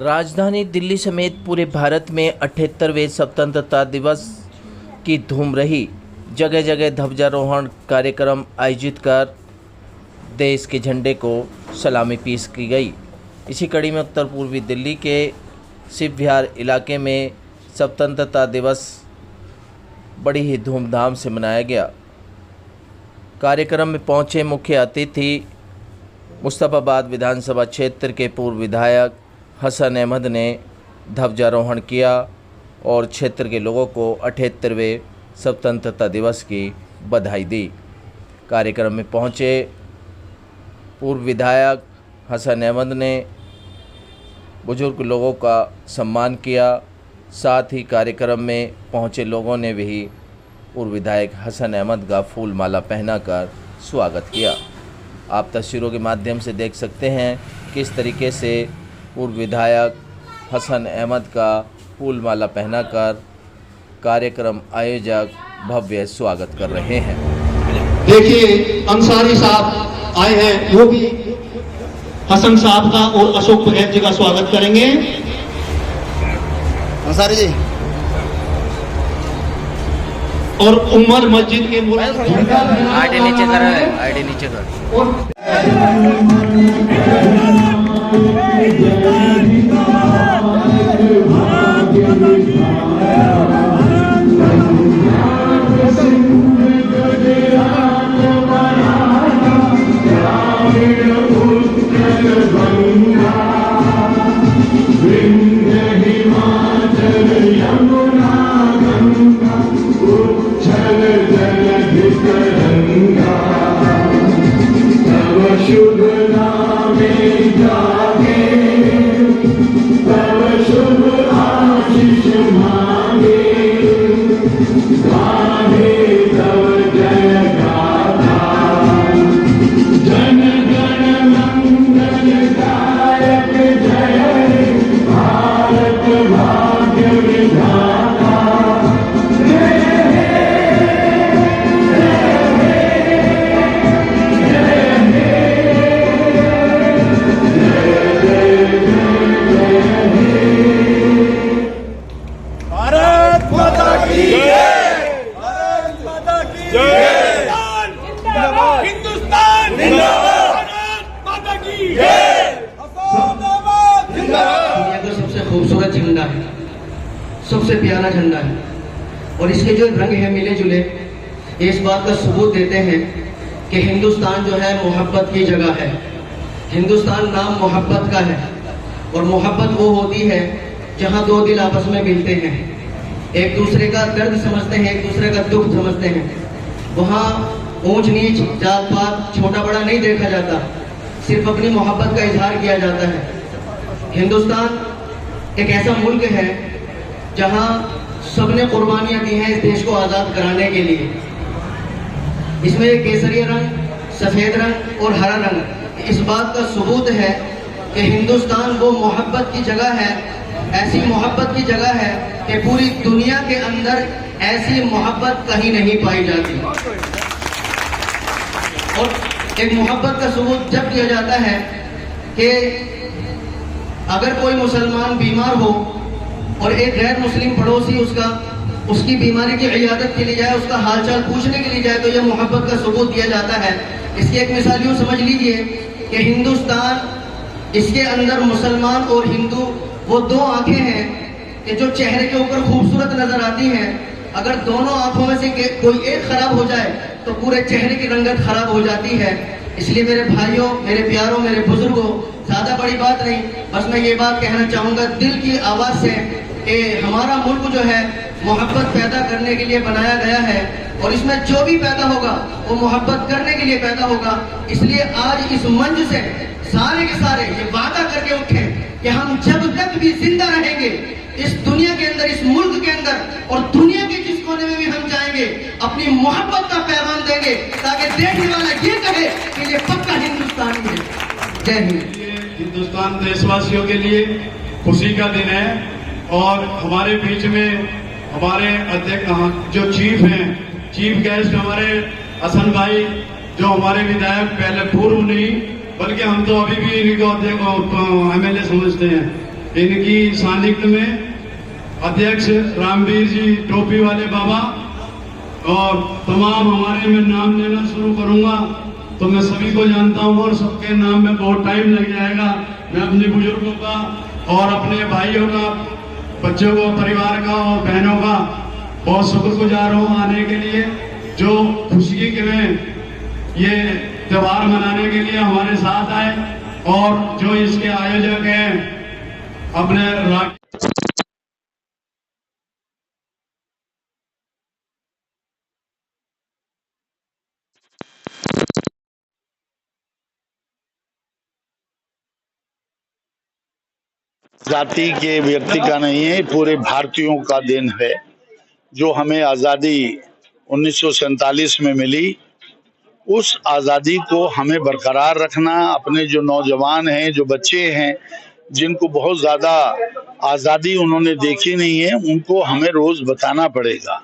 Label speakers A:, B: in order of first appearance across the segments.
A: राजधानी दिल्ली समेत पूरे भारत में 78वें स्वतंत्रता दिवस की धूम रही। जगह जगह ध्वजारोहण कार्यक्रम आयोजित कर देश के झंडे को सलामी पेश की गई। इसी कड़ी में उत्तर पूर्वी दिल्ली के शिव विहार इलाके में स्वतंत्रता दिवस बड़ी ही धूमधाम से मनाया गया। कार्यक्रम में पहुंचे मुख्य अतिथि मुस्तफाबाद विधानसभा क्षेत्र के पूर्व विधायक हसन अहमद ने ध्वजारोहण किया और क्षेत्र के लोगों को 78वें स्वतंत्रता दिवस की बधाई दी। कार्यक्रम में पहुंचे पूर्व विधायक हसन अहमद ने बुजुर्ग लोगों का सम्मान किया। साथ ही कार्यक्रम में पहुंचे लोगों ने भी पूर्व विधायक हसन अहमद का फूल माला पहनाकर स्वागत किया। आप तस्वीरों के माध्यम से देख सकते हैं किस तरीके से पूर्व विधायक हसन अहमद का फूल माला पहनाकर कार्यक्रम आयोजक भव्य स्वागत कर रहे हैं।
B: देखिए अंसारी साहब आए हैं, वो भी हसन साहब का और अशोक बघेल जी का स्वागत करेंगे।
C: अंसारी जी
B: और उमर मस्जिद के
A: आईडी नीचे कर, आईडी नीचे कर।
D: शुभ नामे जागे, तब शुभ आशीष मांगे, गाहे तब जय गाथा, जन गण मंगल दायक जय, भारत भाग्य विधाता।
E: दुनिया का सबसे खूबसूरत झंडा है, सबसे प्यारा झंडा है और इसके जो रंग है मिले जुले, ये इस बात का सबूत देते हैं कि हिंदुस्तान जो है मोहब्बत की जगह है। हिंदुस्तान नाम मोहब्बत का है और मोहब्बत वो होती है जहाँ दो दिल आपस में मिलते हैं, एक दूसरे का दर्द समझते हैं, एक दूसरे का दुख समझते हैं। वहाँ ऊंच नीच जात पात छोटा बड़ा नहीं देखा जाता, सिर्फ अपनी मोहब्बत का इजहार किया जाता है। हिंदुस्तान एक ऐसा मुल्क है जहां सबने कुर्बानियां दी हैं इस देश को आज़ाद कराने के लिए। इसमें केसरिया रंग, सफ़ेद रंग और हरा रंग इस बात का सबूत है कि हिंदुस्तान वो मोहब्बत की जगह है, ऐसी मोहब्बत की जगह है कि पूरी दुनिया के अंदर ऐसी मोहब्बत कहीं नहीं पाई जाती। और एक मोहब्बत का सबूत जब दिया जाता है कि अगर कोई मुसलमान बीमार हो और एक गैर मुस्लिम पड़ोसी उसकी बीमारी की इयादत के लिए जाए, उसका हालचाल पूछने के लिए जाए, तो यह मोहब्बत का सबूत दिया जाता है। इसकी एक मिसाल यूँ समझ लीजिए कि हिंदुस्तान, इसके अंदर मुसलमान और हिंदू वो दो आंखें हैं कि जो चेहरे के ऊपर खूबसूरत नजर आती हैं। अगर दोनों आंखों में से कोई एक खराब हो जाए तो पूरे चेहरे की रंगत खराब हो जाती है। इसलिए मेरे भाइयों, मेरे प्यारों, मेरे बुजुर्गों, ज़्यादा बड़ी बात नहीं, बस मैं ये बात कहना चाहूँगा दिल की आवाज़ से कि हमारा मुल्क जो है मोहब्बत पैदा करने के लिए बनाया गया है और इसमें जो भी पैदा होगा वो मोहब्बत करने के लिए पैदा होगा। इसलिए आज इस मंच से सारे के सारे ये वादा करके उठें कि हम जब तक भी जिंदा रहेंगे इस दुनिया के अंदर, इस मुल्क के अंदर और दुनिया के जिस कोने में भी हम जाएंगे, अपनी मोहब्बत का पैगाम देंगे ताकि देखने वाला ये कहे कि ये पक्का हिंदुस्तानी है। जय हिंद।
D: हिंदुस्तान देशवासियों के लिए खुशी का दिन है और हमारे बीच में हमारे अध्यक्ष जो चीफ हैं, चीफ गेस्ट हमारे हसन भाई, जो हमारे विधायक पहले पूर्व नहीं बल्कि हम तो अभी भी इन्हीं को एमएलए समझते हैं, इनकी सानिध्य में अध्यक्ष रामवीर जी टोपी वाले बाबा और तमाम हमारे, मैं नाम लेना शुरू करूंगा तो मैं सभी को जानता हूं और सबके नाम में बहुत टाइम लग जाएगा। मैं अपने बुजुर्गों का और अपने भाइयों का, बच्चों को, परिवार का और बहनों का बहुत शुक्रगुजार हूं आने के लिए, जो खुशी में ये त्योहार मनाने के लिए हमारे साथ आए, और जो इसके आयोजक हैं अपने
C: जाति के व्यक्ति का नहीं है, पूरे भारतीयों का देन है। जो हमें आज़ादी 1947 में मिली, उस आज़ादी को हमें बरकरार रखना। अपने जो नौजवान हैं, जो बच्चे हैं, जिनको बहुत ज़्यादा आज़ादी उन्होंने देखी नहीं है, उनको हमें रोज़ बताना पड़ेगा।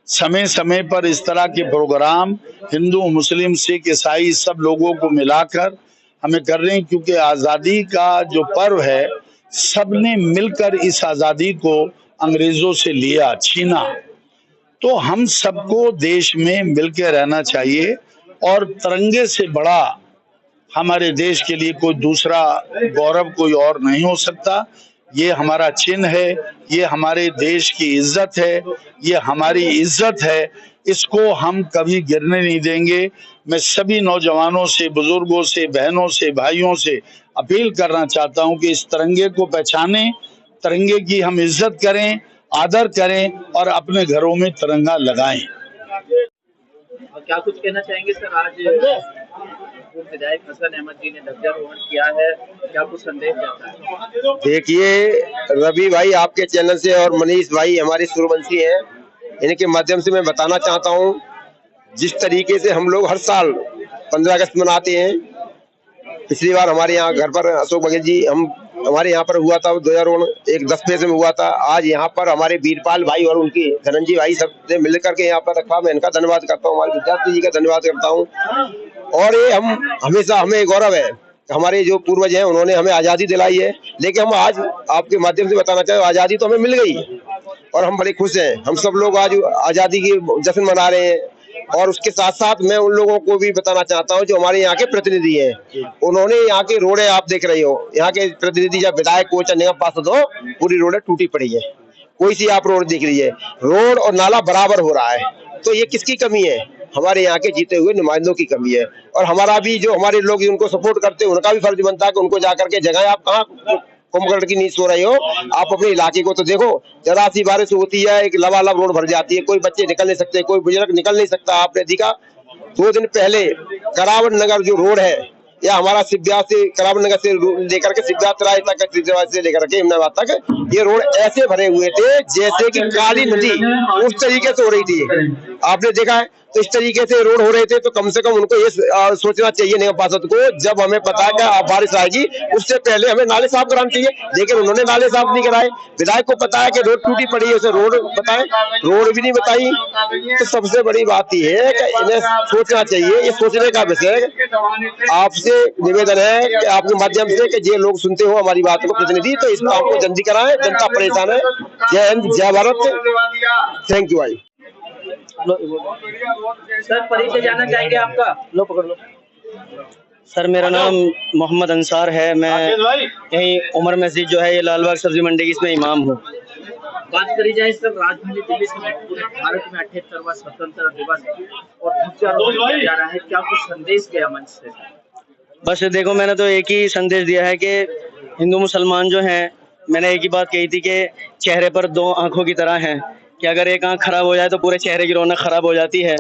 C: समय समय पर इस तरह के प्रोग्राम हिंदू, मुस्लिम, सिख, ईसाई सब लोगों को मिलाकर हमें कर रहे हैं, क्योंकि आज़ादी का जो पर्व है, सबने मिलकर इस आज़ादी को अंग्रेजों से लिया, छीना। तो हम सबको देश में मिलकर रहना चाहिए, और तिरंगे से बड़ा हमारे देश के लिए कोई दूसरा गौरव कोई और नहीं हो सकता। ये हमारा चिन्ह है, ये हमारे देश की इज्जत है, ये हमारी इज्जत है, इसको हम कभी गिरने नहीं देंगे। मैं सभी नौजवानों से, बुजुर्गों से, बहनों से, भाइयों से अपील करना चाहता हूं कि इस तिरंगे को पहचानें, तिरंगे की हम इज्जत करें, आदर करें और अपने घरों में तिरंगा लगाएं।
A: क्या कुछ कहना चाहेंगे सर? आज विधायक हसन अहमद जी ने ध्वजारोहण किया है, क्या कुछ संदेश जाता है?
F: देखिए रवि भाई, आपके चैनल से और मनीष भाई हमारे सूर्यवंशी हैं, इनके माध्यम से मैं बताना चाहता हूं, जिस तरीके से हम लोग हर साल 15 अगस्त मनाते हैं। पिछली बार हमारे यहाँ घर पर अशोक बघेल जी हमारे यहाँ पर हुआ था ध्वजारोहण, एक 10 पैसे में हुआ था। आज यहाँ पर हमारे वीरपाल भाई और उनकी धनंजय भाई सब ने मिलकर के यहाँ पर रखा। मैं इनका धन्यवाद करता हूँ, हमारे विद्यार्थी जी का धन्यवाद करता हूँ। और ये हम हमेशा, हमें गौरव है, हमारे जो पूर्वज हैं उन्होंने हमें आज़ादी दिलाई है, लेकिन हम आज आपके माध्यम से बताना चाहें, आज़ादी तो हमें मिल गई और हम बड़े खुश हैं। हम सब लोग आज आज़ादी की जश्न मना रहे हैं। और उसके साथ साथ मैं उन लोगों को भी बताना चाहता हूं जो हमारे यहाँ के प्रतिनिधि हैं, उन्होंने यहाँ के रोडें आप देख रही हो, यहाँ के प्रतिनिधि जब विधायक को निगम पार्षद हो, पूरी रोडें टूटी पड़ी है। कोई सी आप रोड देख लीजिए, रोड और नाला बराबर हो रहा है। तो ये किसकी कमी है? हमारे यहाँ के जीते हुए नुमाइंदों की कमी है। और हमारा भी, जो हमारे लोग उनको सपोर्ट करते हैं, उनका भी फर्ज बनता है कि उनको जाकर के जगह, आप कहाँ कुंभकर्ण की नींद सो रही हो, आप अपने इलाके को तो देखो। जरा सी बारिश होती है, एक लबालब रोड भर जाती है, कोई बच्चे निकल नहीं सकते, कोई बुजुर्ग निकल नहीं सकता। आपने देखा 2 दिन पहले करावल नगर जो रोड है, या हमारा सिब्या से, करावल नगर से लेकर के सिब्यातराय तक, से लेकर के इमनाबाद तक, ये रोड ऐसे भरे हुए थे जैसे कि काली नदी उस तरीके से हो रही थी। आपने देखा है, तो इस तरीके से रोड हो रहे थे। तो कम से कम उनको ये सोचना चाहिए निगम पार्षद को, जब हमें पता है कि बारिश आएगी उससे पहले हमें नाले साफ कराने चाहिए, लेकिन उन्होंने नाले साफ नहीं कराए। विधायक को पता है कि रोड टूटी पड़ी है, उसे रोड बताए, रोड भी नहीं बताई। तो सबसे बड़ी बात यह है कि इन्हें सोचना चाहिए, ये सोचने का विषय। आपसे निवेदन है कि आपके माध्यम से कि ये लोग सुनते हो हमारी बात को, प्रतिनिधि, तो इस काम को जल्दी कराएं, जनता परेशान है। जय हिंद, जय भारत, थैंक यू भाई।
A: सर परिचय जानना चाहेंगे आपका? लो पकड़ लो।
G: सर मेरा नाम मोहम्मद अंसार है, मैं यहीं उमर मस्जिद जो है, ये लालबाग सब्जी मंडी की, इसमें इमाम हूँ।
A: बात करी जाए सर, राजधानी दिल्ली समेत पूरे भारत में 78वां स्वतंत्रता दिवस और ध्वजारोहण किया जा रहा है, क्या कुछ संदेश गया मंच से?
G: बस देखो, मैंने तो एक ही संदेश दिया है कि हिंदू मुसलमान जो हैं, मैंने एक ही बात कही थी कि चेहरे पर 2 आंखों की तरह हैं, कि अगर एक आंख खराब हो जाए तो पूरे चेहरे की रौनक खराब हो जाती है,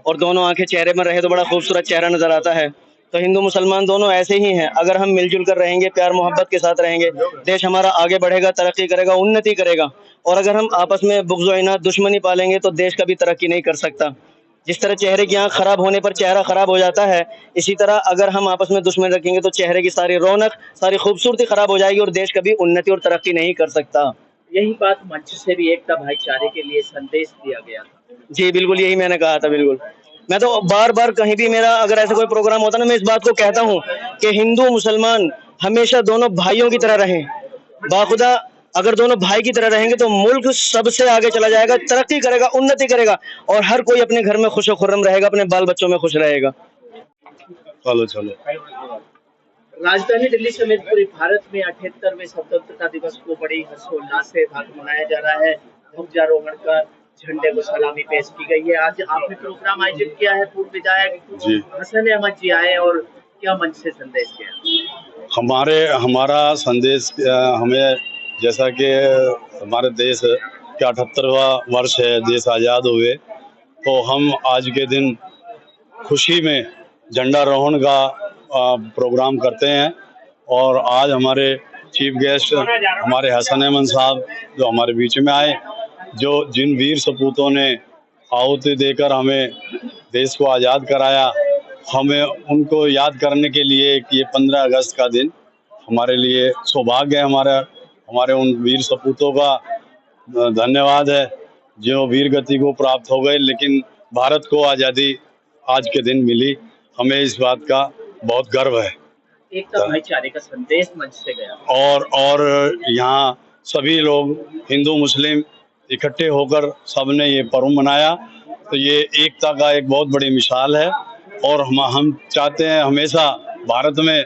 G: और दोनों आंखें चेहरे में रहे तो बड़ा खूबसूरत चेहरा नजर आता है। तो हिंदू मुसलमान दोनों ऐसे ही हैं। अगर हम मिलजुल कर रहेंगे, प्यार मोहब्बत के साथ रहेंगे, देश हमारा आगे बढ़ेगा, तरक्की करेगा, उन्नति करेगा। और अगर हम आपस में बुग़्ज़ व इनाद, दुश्मनी पालेंगे तो देश कभी तरक्की नहीं कर सकता। जिस तरह चेहरे की आंख खराब होने पर चेहरा खराब हो जाता है, इसी तरह अगर हम आपस में दुश्मनी रखेंगे तो चेहरे की सारी रौनक, सारी खूबसूरती खराब हो जाएगी और देश कभी उन्नति और तरक्की नहीं कर सकता।
A: यही बात मंच से भी एकता भाईचारे के लिए संदेश दिया गया था।
G: जी बिल्कुल, यही मैंने कहा था। बिल्कुल, मैं तो बार बार कहीं भी मेरा अगर ऐसा कोई प्रोग्राम होता ना, मैं इस बात को कहता हूँ कि हिंदू मुसलमान हमेशा दोनों भाइयों की तरह रहें, बाखुदा अगर दोनों भाई की तरह रहेंगे तो मुल्क सबसे आगे चला जाएगा, तरक्की करेगा, उन्नति करेगा और हर कोई अपने घर में खुश खुर्रम रहेगा, अपने बाल बच्चों में खुश रहेगा।
C: चलो चलो।
A: राजधानी दिल्ली समेत पूरे भारत में 78वें स्वतंत्रता दिवस को बड़ी हर्षोल्लास से मनाया जा रहा है। ध्वजारोहण कर झंडे को सलामी पेश की गई है। आज आपने प्रोग्राम आयोजित किया है, पूर्व विधायक हसन अहमद जी आए और क्या मंच से संदेश दिया?
C: हमारा संदेश हमें, जैसा कि हमारे देश का 78वां वर्ष है, देश आज़ाद हुए, तो हम आज के दिन खुशी में झंडारोहण का प्रोग्राम करते हैं। और आज हमारे चीफ गेस्ट हमारे हसन अहमद साहब जो हमारे बीच में आए, जो जिन वीर सपूतों ने आहुति देकर हमें देश को आज़ाद कराया, हमें उनको याद करने के लिए ये 15 अगस्त का दिन हमारे लिए सौभाग्य है। हमारे उन वीर सपूतों का धन्यवाद है जो वीर गति को प्राप्त हो गए, लेकिन भारत को आज़ादी आज के दिन मिली। हमें इस बात का बहुत गर्व है।
A: एकता भाईचारे का संदेश मंच से गया
C: और यहाँ सभी लोग हिंदू मुस्लिम इकट्ठे होकर सबने ये पर्व मनाया, तो ये एकता का एक बहुत बड़ी मिसाल है। और हम चाहते हैं हमेशा भारत में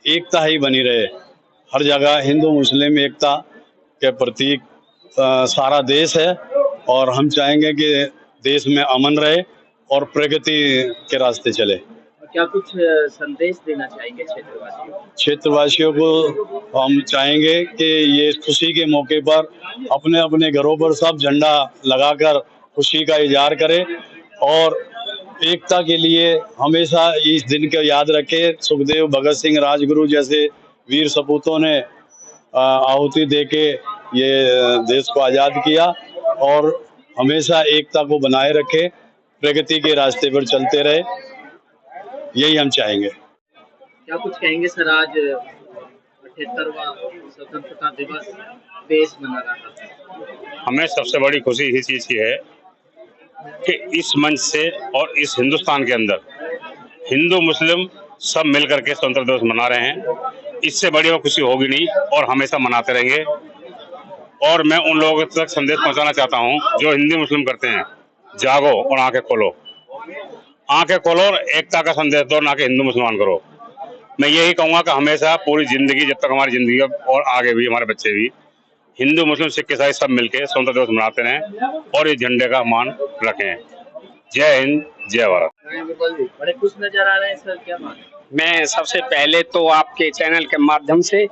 C: एकता ही बनी रहे, हर जगह हिंदू मुस्लिम एकता के प्रतीक सारा देश है। और हम चाहेंगे कि देश में अमन रहे और प्रगति के रास्ते चले।
A: क्या कुछ संदेश देना चाहेंगे
C: क्षेत्रवासियों को? हम चाहेंगे कि ये खुशी के मौके पर अपने अपने घरों पर सब झंडा लगाकर खुशी का इजहार करें और एकता के लिए हमेशा इस दिन को याद रखें। सुखदेव, भगत सिंह, राजगुरु जैसे वीर सपूतों ने आहुति देके ये देश को आज़ाद किया और हमेशा एकता को बनाए रखे, प्रगति के रास्ते पर चलते रहे, यही हम चाहेंगे।
A: क्या कुछ कहेंगे सर? आज 78वां स्वतंत्रता दिवस देश मना रहा है।
H: हमें सबसे बड़ी खुशी इसी चीज की है कि इस मंच से और इस हिंदुस्तान के अंदर हिंदू मुस्लिम सब मिलकर के स्वतंत्रता दिवस मना रहे हैं। इससे बड़ी वो खुशी होगी नहीं और हमेशा मनाते रहेंगे। और मैं उन लोगों तक संदेश पहुंचाना चाहता हूं जो हिंदू मुस्लिम करते हैं, जागो और आंखें खोलो, आंखें खोलो और एकता का संदेश दो, ना कि हिंदू मुसलमान करो। मैं यही कहूंगा कि हमेशा पूरी जिंदगी, जब तक हमारी जिंदगी और आगे भी हमारे बच्चे भी, हिंदू मुस्लिम सिख ईसाई सब मिलकर स्वतंत्रता दिवस मनाते रहें और इस झंडे का मान रखें। जय हिंद, जय भारत।
A: बड़े खुश नजर आ रहे हैं सर, क्या बात है?
I: मैं सबसे पहले तो आपके चैनल के माध्यम से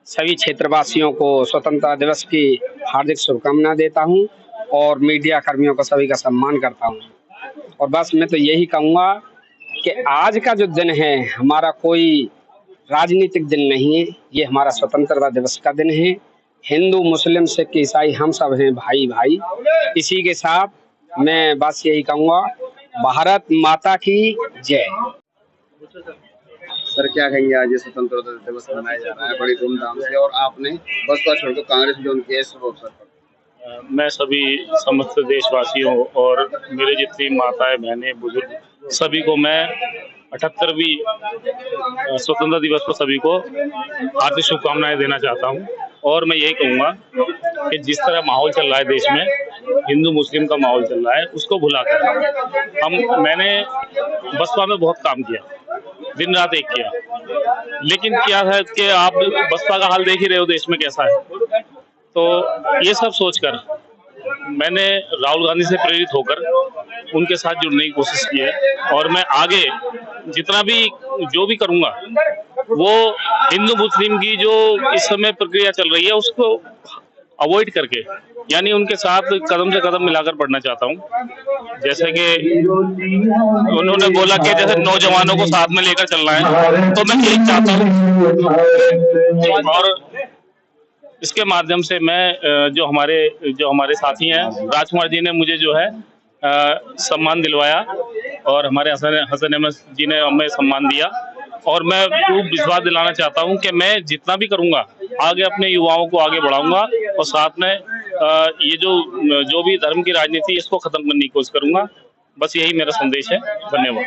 I: सभी क्षेत्रवासियों को स्वतंत्रता दिवस की हार्दिक शुभकामना देता हूं और मीडिया कर्मियों का सभी का सम्मान करता हूं। और बस मैं तो यही कहूँगा कि आज का जो दिन है हमारा कोई राजनीतिक दिन नहीं है, ये हमारा स्वतंत्रता दिवस का दिन है। हिंदू मुस्लिम सिख ईसाई हम सब हैं भाई भाई। इसी के साथ मैं बस यही कहूँगा, भारत माता की जय।
J: सर क्या कहेंगे, आज ये स्वतंत्रता दिवस मनाया जा रहा है बड़ी धूमधाम से और आपने बसपा छोड़कर कांग्रेस में उनके इस अवसर पर?
K: मैं सभी समस्त देशवासियों और मेरे जितनी माताएं, बहनें, बुजुर्ग सभी को मैं 78वीं स्वतंत्रता दिवस पर सभी को हार्दिक शुभकामनाएं देना चाहता हूं। और मैं यही कहूँगा कि जिस तरह माहौल चल रहा है देश में, हिंदू मुस्लिम का माहौल चल रहा है, उसको भुलाकर मैंने बसपा में बहुत काम किया, दिन रात एक किया, लेकिन क्या है कि आप बसपा का हाल देख ही रहे हो देश में कैसा है। तो ये सब सोचकर मैंने राहुल गांधी से प्रेरित होकर उनके साथ जुड़ने की कोशिश की है और मैं आगे जितना भी जो भी करूंगा वो हिंदू मुस्लिम की जो इस समय प्रक्रिया चल रही है उसको अवॉइड करके, यानी उनके साथ कदम से कदम मिलाकर बढ़ना चाहता हूं। जैसे कि उन्होंने बोला कि जैसे नौजवानों को साथ में लेकर चलना है, तो मैं यही चाहता हूं। और इसके माध्यम से मैं जो हमारे साथी हैं, राजकुमार जी ने मुझे जो है सम्मान दिलवाया और हमारे हसन अहमद जी ने हमें सम्मान दिया और मैं खूब विश्वास दिलाना चाहता हूं कि मैं जितना भी करूंगा आगे अपने युवाओं को आगे बढ़ाऊंगा और साथ में ये जो भी धर्म की राजनीति इसको खत्म करने की कोशिश करूंगा। बस यही मेरा संदेश है। धन्यवाद।